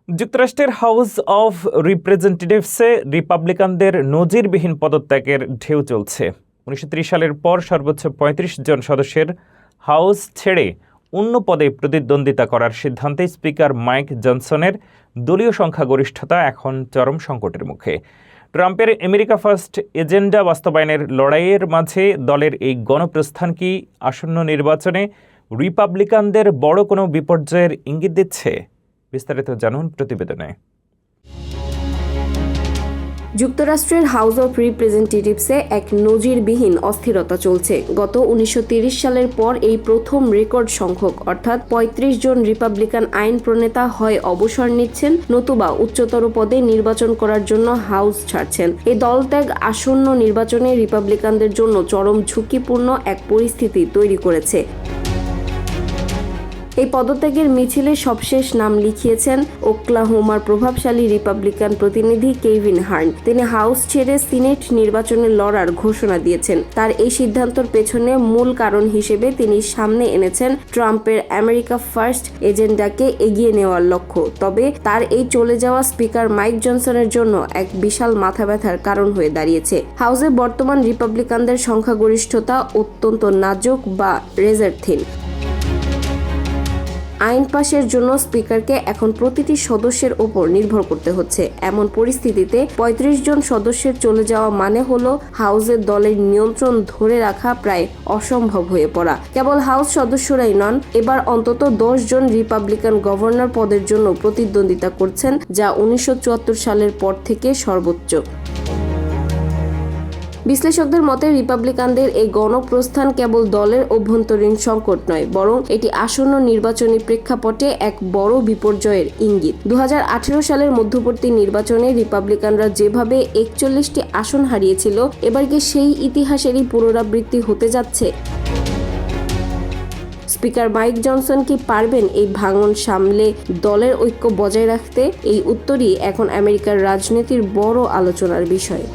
যুক্তরাষ্ট্রের house of রিপ্রেজেন্টেটিভসে রিপাবলিকানদের নজিরবিহীন পদত্যাগের ঢেউ চলছে। 1930 সালের পর সর্বোচ্চ 35 জন সদস্যের হাউস ছেড়ে অন্য পদে প্রতিদ্বন্দ্বিতা করার সিদ্ধান্তে স্পিকার মাইক জনসনের দলীয় সংখ্যাগরিষ্ঠতা এখন চরম সংকটের মুখে। ট্রাম্পের আমেরিকা ফার্স্ট এজেন্ডা বাস্তবায়নের লড়াইয়ের মাঝে দলের এই গণপ্রস্থান কি আসন্ন নির্বাচনে রিপাবলিকানদের বড় কোনো বিপর্যয়ের ইঙ্গিত দিচ্ছে? বিস্তারিত জানুন প্রতিবেদনে। যুক্তরাষ্ট্রের হাউস অব রিপ্রেজেন্টেটিভসে এক নজিরবিহীন অস্থিরতা চলছে। গত 1930 সালের পর এই প্রথম রেকর্ড সংখ্যক অর্থাৎ 35 জন রিপাবলিকান আইন প্রণেতা হয় অবসর নিচ্ছেন, নতুবা উচ্চতর পদে নির্বাচন করার জন্য হাউস ছাড়ছেন। এই দলত্যাগ আসন্ন নির্বাচনে রিপাবলিকানদের জন্য চরম ঝুঁকিপূর্ণ এক পরিস্থিতি তৈরি করেছে। এই পদত্যাগের মিছিলে সবশেষ নাম লিখিয়েছেন ওকলাহোমার প্রভাবশালী রিপাবলিকান প্রতিনিধি কেভিন হার্ন। তিনি হাউস ছেড়ে সিনেট নির্বাচনে লড়ার ঘোষণা দিয়েছেন। তার এই সিদ্ধান্তের পেছনে মূল কারণ হিসেবে তিনি সামনে এনেছেন ট্রাম্পের আমেরিকা ফার্স্ট এজেন্ডাকে এগিয়ে নেওয়ার লক্ষ্য। তবে তার এই চলে যাওয়া স্পিকার মাইক জনসনের জন্য এক বিশাল মাথা ব্যথার কারণ হয়ে দাঁড়িয়েছে। হাউসে বর্তমান রিপাবলিকানদের সংখ্যাগরিষ্ঠতা অত্যন্ত নাজুক বা রেজার থিন। আইন পাশের জন্য স্পিকারকে এখন প্রতিটি সদস্যের ওপর নির্ভর করতে হচ্ছে। এমন পরিস্থিতিতে 35 জন সদস্যের চলে যাওয়া মানে হলো হাউসের দলের নিয়ন্ত্রণ ধরে রাখা প্রায় অসম্ভব হয়ে পড়া। কেবল হাউস সদস্যরাই নন, এবার অন্তত 10 জন রিপাবলিকান গভর্নর পদের জন্য প্রতিদ্বন্দ্বিতা করছেন, যা 1974 সালের পর থেকে সর্বোচ্চ। বিশ্লেষকদের মতে রিপাবলিকানদের এই গণপ্রস্থান কেবল দলের অভ্যন্তরীণ সংকট নয়, বরং এটি আসন্ন নির্বাচনী প্রেক্ষাপটে এক বড় বিপর্যয়ের ইঙ্গিত। 2018 সালের মধ্যবর্তী নির্বাচনে রিপাবলিকানরা যেভাবে 41টি আসন হারিয়েছিল, এবার কি সেই ইতিহাসেরই পুনরাবৃত্তি হতে যাচ্ছে? স্পিকার মাইক জনসন কি পারবেন এই ভাঙন সামলে দলের ঐক্য বজায় রাখতে? এই উত্তরই এখন আমেরিকার রাজনীতির বড় আলোচনার বিষয়।